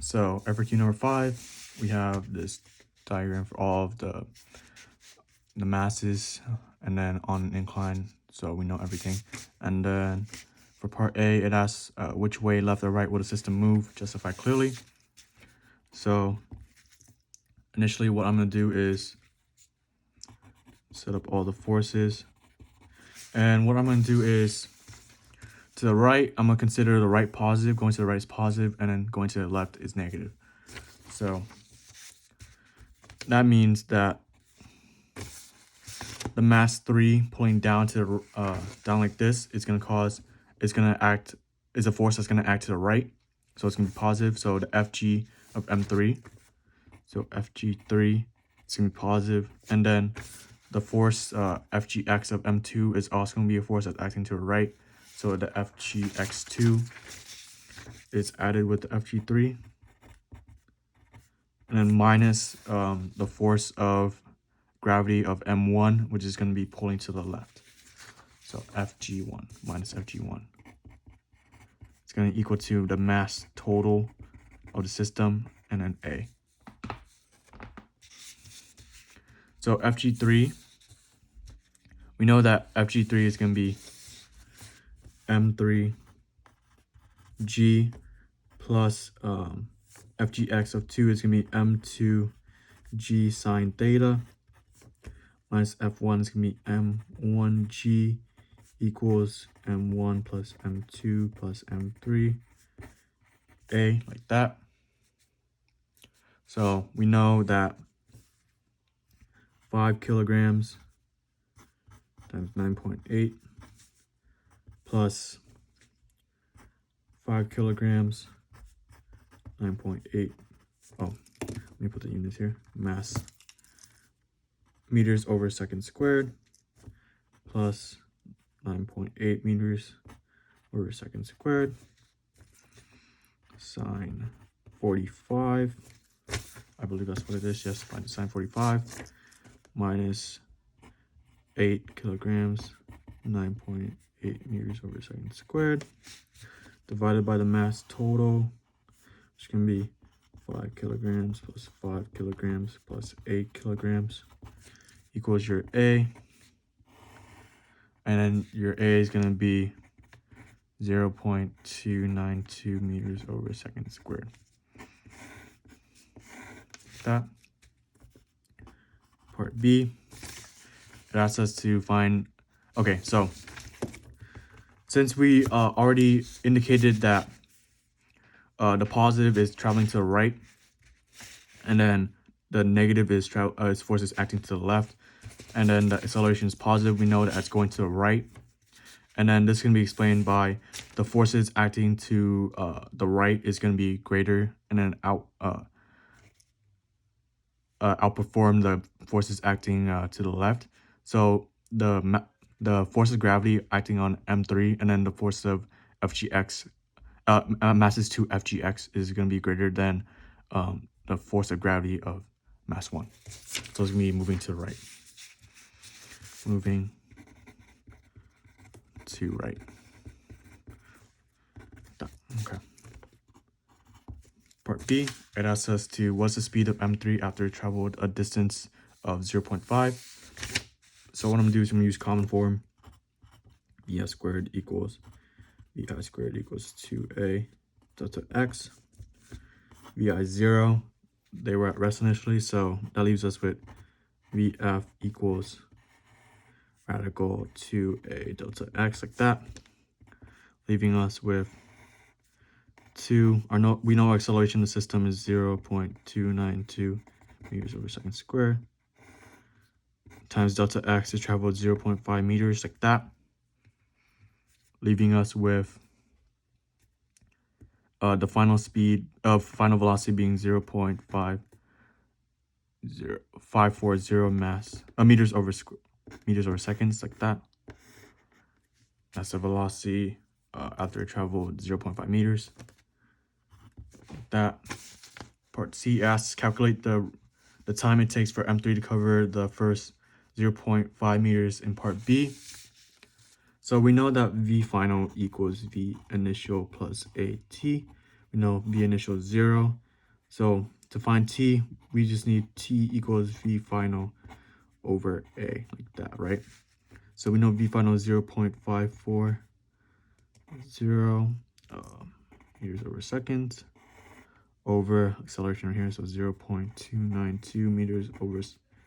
So FRQ number 5, we have this diagram for all of the masses, and then on an incline, so we know everything. And then for part A, it asks which way, left or right, will the system move? Justify clearly. So initially what I'm going to do is set up all the forces. And what I'm going to do is, to the right, I'm going to consider the right positive, going to the right is positive, and then going to the left is negative. So that means that the mass 3 pulling down to the down like this is going to act is a force that's going to act to the right, so it's going to be positive. So the FG of M3, so FG3, it's going to be positive. And then the force FGX of M2 is also going to be a force that's acting to the right, so the FGX2 is added with the FG3, and then minus the force of gravity of M1, which is going to be pulling to the left. So FG1 minus FG1. It's going to equal to the mass total of the system and then A. So FG3, we know that FG3 is going to be M3G plus FGX of 2 is going to be M2G sine theta minus F1 is going to be M1G equals M1 plus M2 plus M3 A, like that. So we know that 5 kilograms times 9.8 plus 5 kilograms 9.8. Oh, let me put the units here. Mass meters over second squared plus 9.8 meters over second squared sine 45. I believe that's what it is. Yes, find the sine 45 minus 8 kilograms 9.8 meters over second squared divided by the mass total, which can be 5 kilograms plus 5 kilograms plus 8 kilograms equals your A. And then your A is going to be 0.292 meters over second squared. That. Part B, it asks us to find, okay, so since we already indicated that the positive is traveling to the right, and then the negative is forces acting to the left, and then the acceleration is positive, we know that it's going to the right. And then this can be explained by the forces acting to the right is going to be greater, and then outperform the forces acting to the left. So the force of gravity acting on M3, and then the force of FGX, masses 2 FGX is going to be greater than the force of gravity of mass 1. So it's going to be moving to the right. Moving to right. Okay. Part B, it asks us to, what's the speed of M3 after it traveled a distance of 0.5? So what I'm going to do is I'm going to use common form. VS squared equals VI squared equals 2A delta X. VI 0, they were at rest initially, so that leaves us with VF equals radical 2A delta X, like that. Leaving us with 2, we know our acceleration of the system is 0.292 meters over second squared times delta X is traveled 0.5 meters, like that. Leaving us with the final velocity being 0.540 meters over seconds, like that. That's the velocity after it traveled 0.5 meters, like that. Part C asks, calculate the time it takes for M3 to cover the first 0.5 meters in part B. So we know that V final equals V initial plus AT. We know V initial is 0, So to find t, we just need t equals v final over a, like that, right? So we know v final is 0.540 meters over seconds over acceleration right here, so 0.292 meters over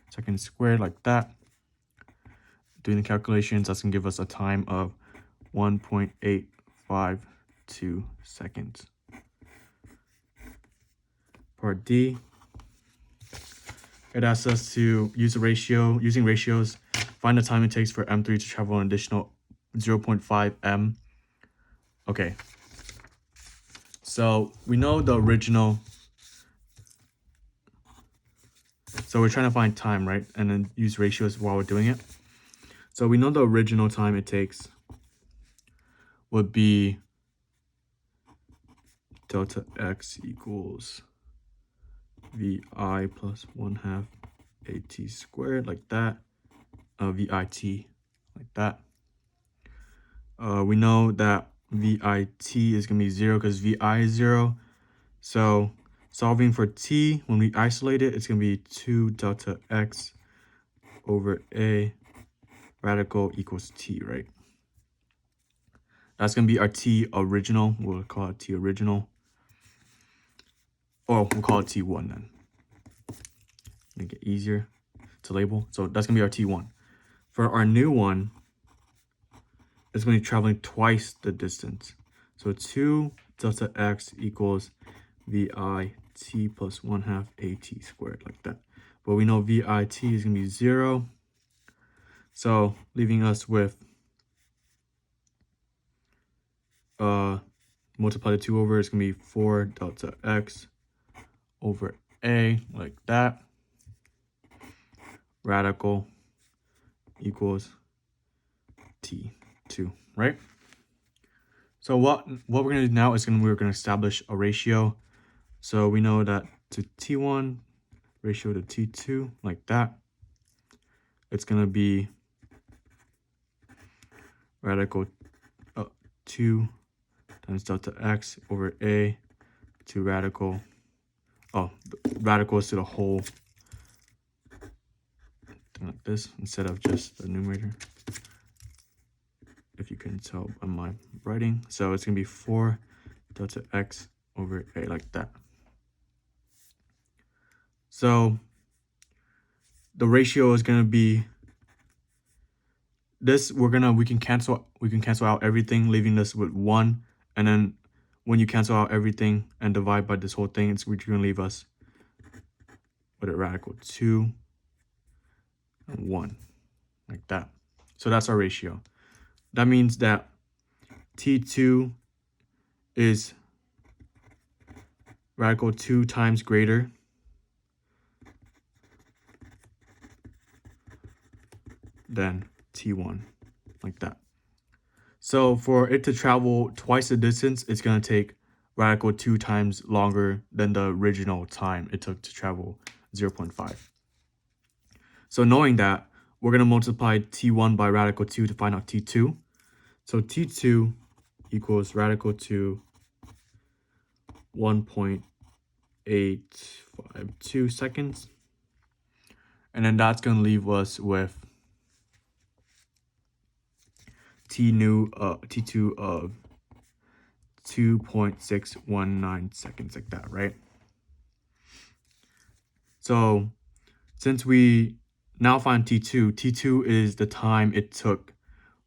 second squared, like that. Doing the calculations, that's gonna give us a time of 1.852 seconds. Part D, it asks us to use a ratio, using ratios, find the time it takes for M3 to travel an additional 0.5 m. Okay, so we know the original, so we're trying to find time, right? And then use ratios while we're doing it. So we know the original time it takes would be delta x equals vi plus 1/2 at squared, like that. Vit, like that. We know that vit is going to be 0 because vi is 0. So solving for t, when we isolate it, it's going to be 2 delta x over a radical equals t, right? That's going to be our t original. We'll call it t original. Or we'll call it t1 then. Make it easier to label. So that's going to be our t1. For our new one, it's going to be traveling twice the distance. So 2 delta x equals vit plus 1/2 at squared, like that. But we know vit is going to be 0. So leaving us with multiply the 2 over, it's going to be 4 delta x over a, like that. Radical equals t2, right? So what we're going to do now is we're going to establish a ratio. So we know that to t1 ratio to t2, like that, it's going to be radical 2 times delta x over a to radical, radicals to the whole, like this, instead of just the numerator, if you can tell by my writing. So it's going to be 4 delta x over a, like that. So the ratio is going to be this. We can cancel out everything, leaving this with 1. And then when you cancel out everything and divide by this whole thing, it's going to leave us with a radical 2 and 1, like that. So that's our ratio. That means that t2 is radical 2 times greater than t1, like that. So for it to travel twice the distance, it's going to take radical 2 times longer than the original time it took to travel 0.5. So knowing that, we're going to multiply t1 by radical 2 to find out t2. So t2 equals radical 2 1.852 seconds. And then that's going to leave us with t2 of 2.619 seconds, like that, right? So since we now find t2 is the time it took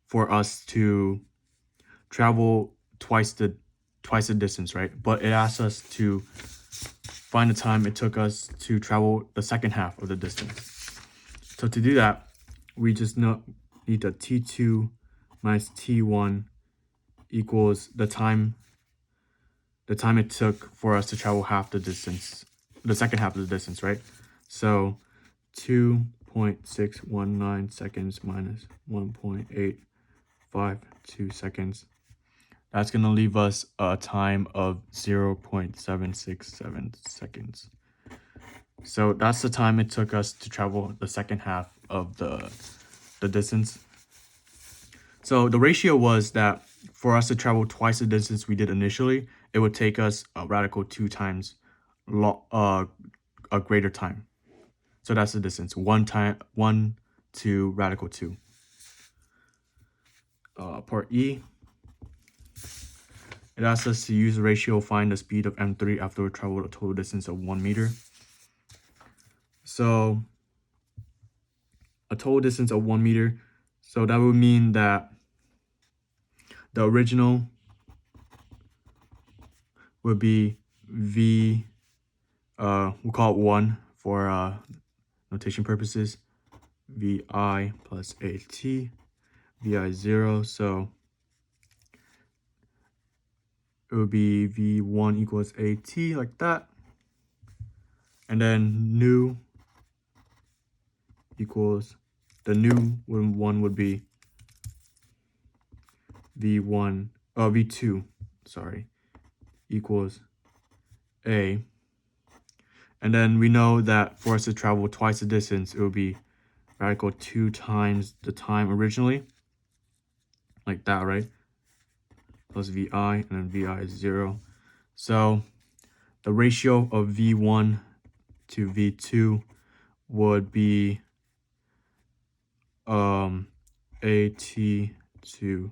for us to travel twice the distance, right? But it asks us to find the time it took us to travel the second half of the distance. So to do that, we just need that t2 minus t1 equals the time it took for us to travel half the distance, the second half of the distance, right? So 2.619 seconds minus 1.852 seconds. That's going to leave us a time of 0.767 seconds. So that's the time it took us to travel the second half of the distance. So the ratio was that for us to travel twice the distance we did initially, it would take us a radical 2 times a greater time. So that's the distance, 1 to radical 2. Part E, it asks us to use the ratio find the speed of m3 after we traveled a total distance of 1 meter. So a total distance of 1 meter, so that would mean that the original would be v, we'll call it 1 for notation purposes, vi plus at, vi 0, so it would be v1 equals at like that, and then new equals, the new one would be v2, sorry, equals a, and then we know that for us to travel twice the distance, it will be radical 2 times the time originally, like that, right? Plus vi, and then vi is 0. So the ratio of v1 to v2 would be at to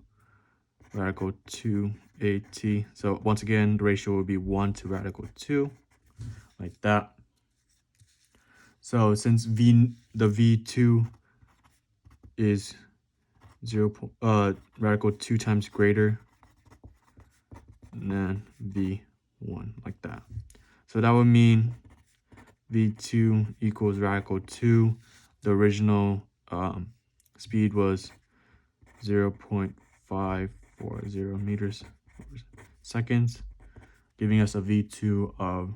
radical 2 at. So once again, the ratio would be 1 to radical 2, like that. So since the v2 is radical 2 times greater than v1, like that. So that would mean v2 equals radical 2. The original speed was 0.540 meters per seconds, giving us a v2 of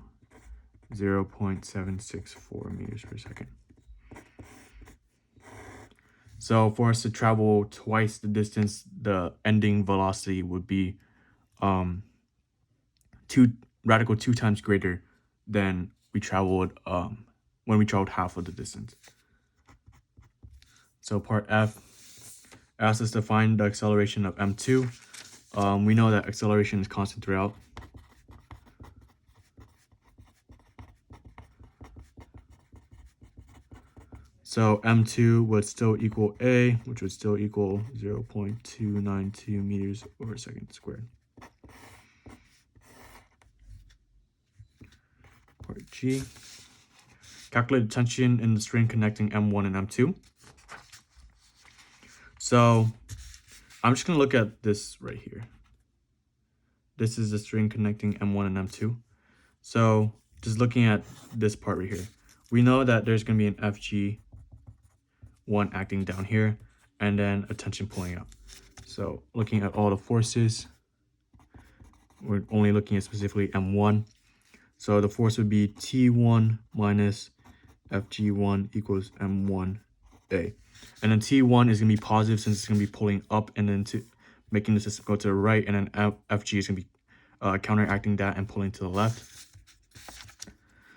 0.764 meters per second. So for us to travel twice the distance, the ending velocity would be radical 2 times greater than we traveled when we traveled half of the distance. So part F asks us to find the acceleration of m2. We know that acceleration is constant throughout. So m2 would still equal a, which would still equal 0.292 meters per second squared. Part G, calculate the tension in the string connecting m1 and m2. So I'm just going to look at this right here. This is the string connecting m1 and m2. So just looking at this part right here, we know that there's going to be an FG1 acting down here and then a tension pulling up. So looking at all the forces, we're only looking at specifically m1. So the force would be T1 minus FG1 equals M1A. And then T1 is going to be positive since it's going to be pulling up and then making the system go to the right. And then FG is going to be counteracting that and pulling to the left.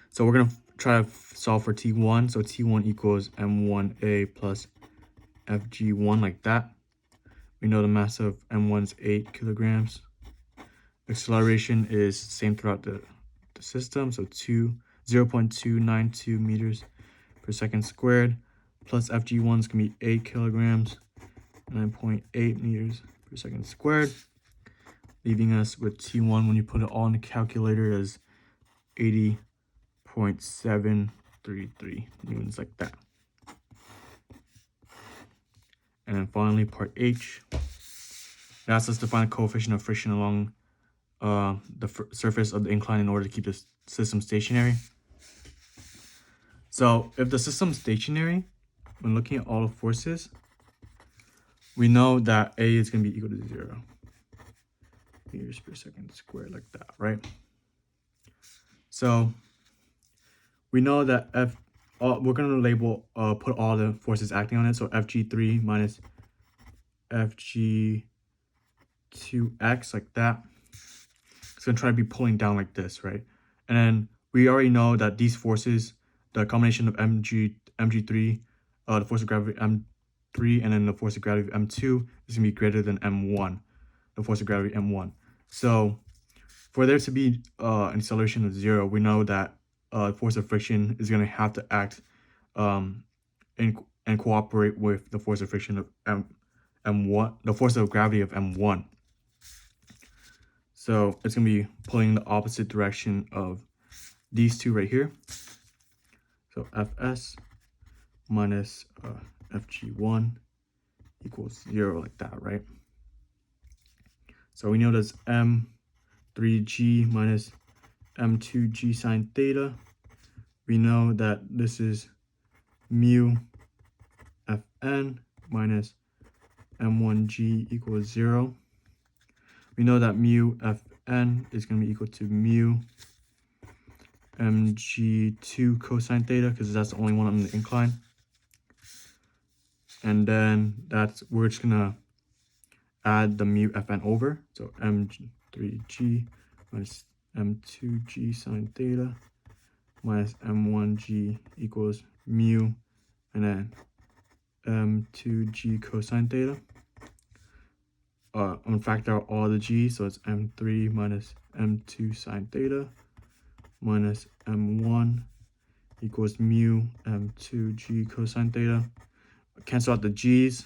So we're going to try to solve for T1. So T1 equals M1A plus FG1 like that. We know the mass of M1 is 8 kilograms. Acceleration is same throughout the system, so 0.292 meters per second squared, plus FG1 is going to be 8 kilograms, 9.8 meters per second squared, leaving us with T1 when you put it all in the calculator as 80.733 newtons, like that. And then finally, part H, it asks us to find the coefficient of friction along the surface of the incline in order to keep the system stationary. So if the system's stationary, when looking at all the forces, we know that A is going to be equal to 0 meters per second squared, like that, right? So we know that we're going to label, put all the forces acting on it. So FG3 minus FG2X, like that. It's going to try to be pulling down like this, right? And then we already know that these forces, the combination of mg3, the force of gravity m3, and then the force of gravity m2 is going to be greater than m1, the force of gravity m1. So for there to be an acceleration of 0, we know that force of friction is going to have to act and cooperate with the force of friction of m1, the force of gravity of m1. So it's going to be pulling the opposite direction of these two right here. So Fs minus Fg1 equals 0, like that, right? So we know that's m3g minus m2g sine theta. We know that this is mu Fn minus m1g equals 0. We know that mu Fn is going to be equal to mu mg2 cosine theta, because that's the only one on the incline. And then we're just gonna add the mu Fn over. So m3g minus m2g sine theta minus m1g equals mu, and then m2g cosine theta. I'm gonna factor out all the g, so it's m3 minus m2 sine theta minus m1 equals mu m2g cosine theta. Cancel out the g's,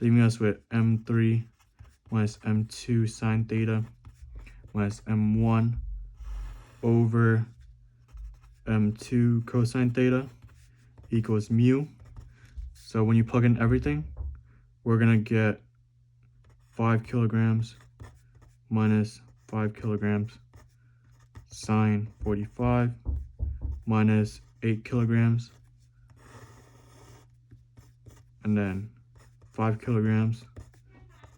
leaving us with m3 minus m2 sine theta minus m1 over m2 cosine theta equals mu. So when you plug in everything, we're gonna get 5 kilograms minus 5 kilograms sine 45 minus 8 kilograms, and then 5 kilograms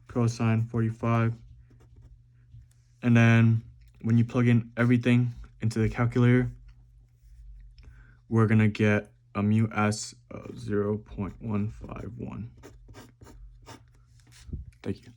cosine 45. And then when you plug in everything into the calculator, we're gonna get a mu s of 0.151. Thank you.